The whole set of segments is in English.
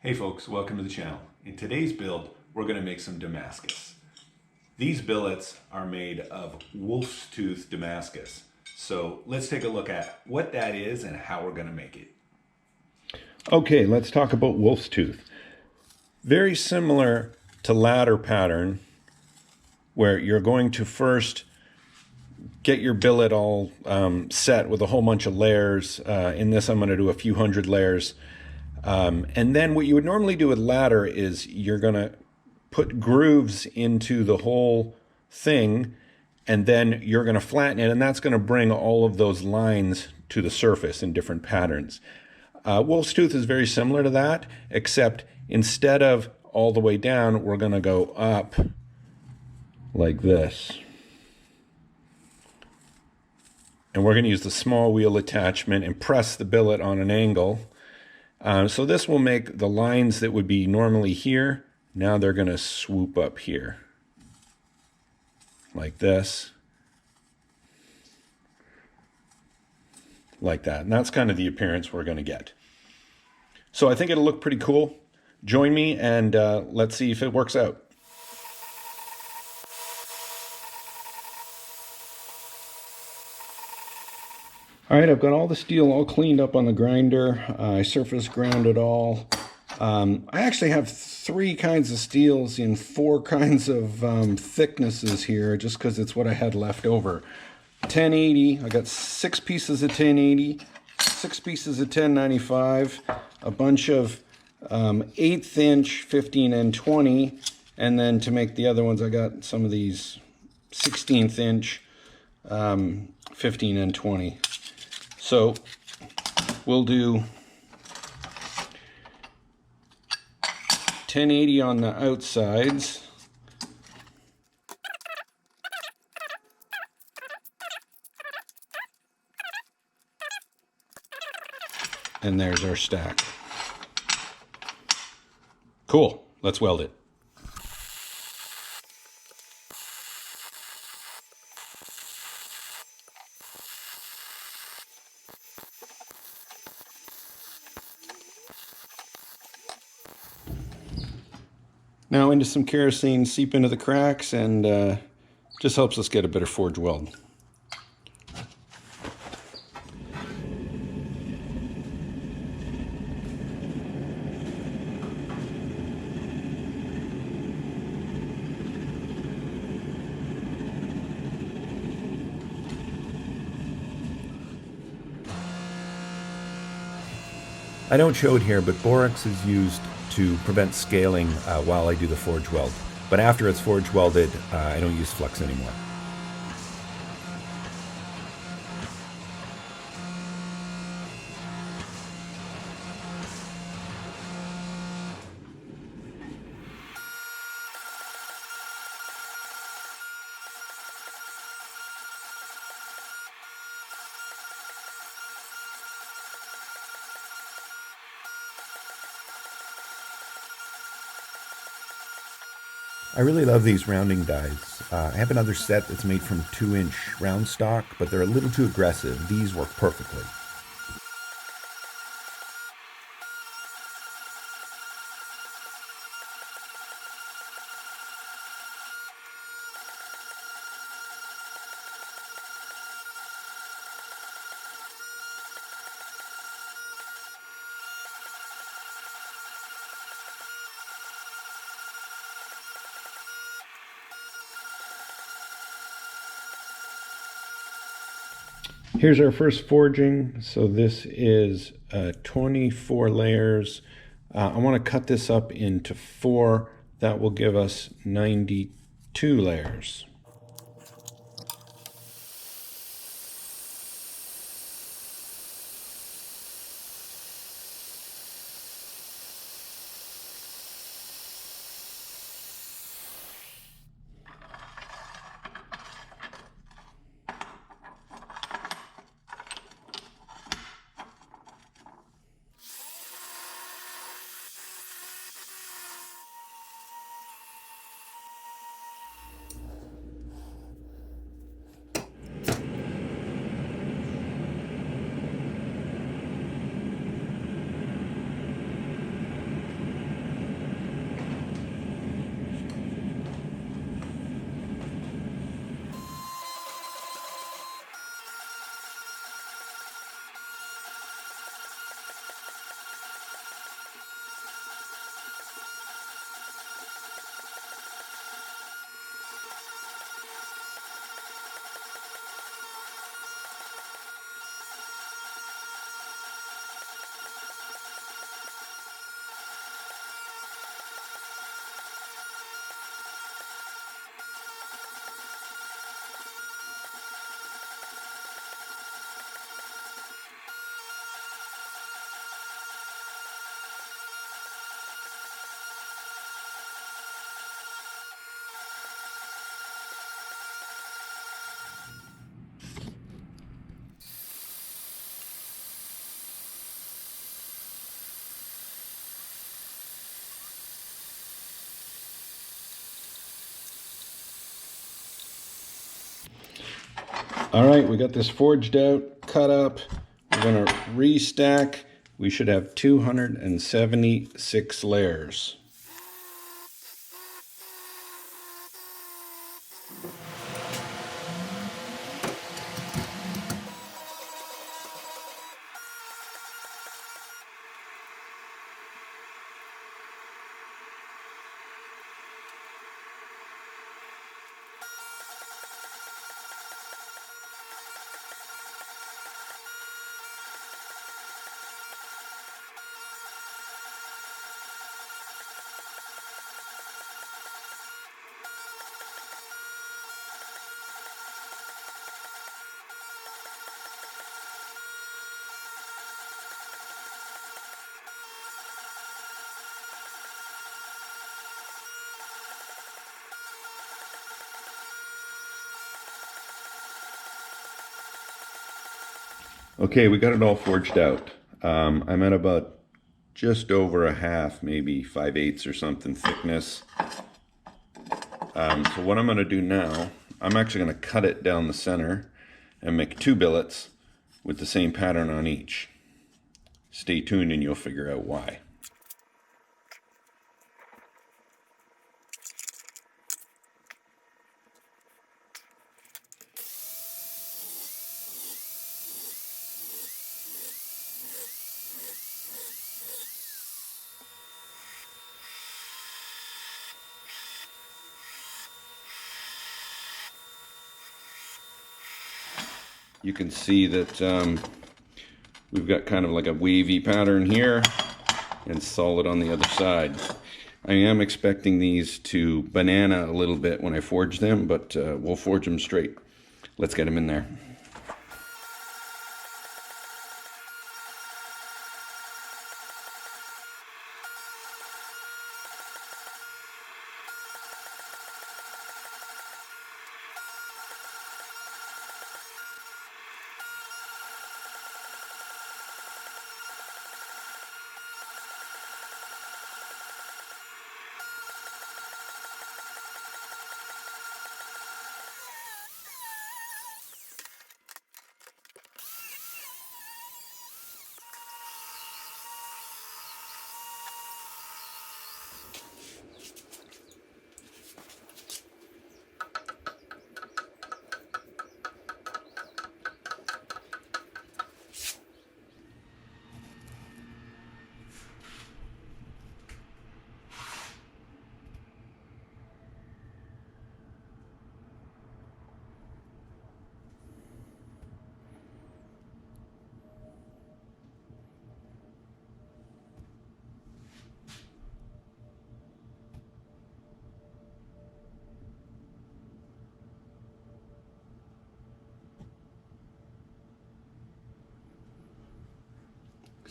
Hey folks, welcome to the channel. In today's build, we're going to make some Damascus. These billets are made of wolf's tooth Damascus. So let's take a look at what that is and how we're going to make it. Okay, let's talk about wolf's tooth. Very similar to ladder pattern, where you're going to first get your billet all set with a whole bunch of layers. In this, I'm going to do a few hundred layers. And then what you would normally do with ladder is you're going to put grooves into the whole thing, and then you're going to flatten it, and that's going to bring all of those lines to the surface in different patterns. Wolf's tooth is very similar to that, except instead of all the way down, we're going to go up like this. And we're going to use the small wheel attachment and press the billet on an angle. So this will make the lines that would be normally here, now they're going to swoop up here. Like this. Like that. And that's kind of the appearance we're going to get. So I think it'll look pretty cool. Join me and let's see if it works out. All right, I've got all the steel all cleaned up on the grinder. I surface ground it all. I actually have 3 kinds of steels in 4 kinds of thicknesses here, just because it's what I had left over. 1080, I got 6 pieces of 1080, 6 pieces of 1095, a bunch of 1/8 inch 15 and 20, and then to make the other ones, I got some of these 16th inch 15 and 20. So we'll do 1080 on the outsides. And there's our stack. Cool, let's weld it. Now into some kerosene, seep into the cracks, and just helps us get a better forge weld. I don't show it here, but borax is used to prevent scaling while I do the forge weld. But after it's forge welded, I don't use flux anymore. I really love these rounding dies. I have another set that's made from 2-inch round stock, but they're a little too aggressive. These work perfectly. Here's our first forging. So this is 24 layers. I want to cut this up into 4. That will give us 92 layers. All right, we got this forged out, cut up. We're gonna restack. We should have 276 layers. Okay, we got it all forged out. I'm at about just over a half, maybe 5/8 or something thickness. So what I'm going to do now, I'm actually going to cut it down the center and make 2 billets with the same pattern on each. Stay tuned and you'll figure out why. You can see that we've got kind of like a wavy pattern here and solid on the other side. I am expecting these to banana a little bit when I forge them, but we'll forge them straight. Let's get them in there.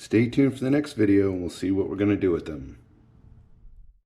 Stay tuned for the next video and we'll see what we're going to do with them.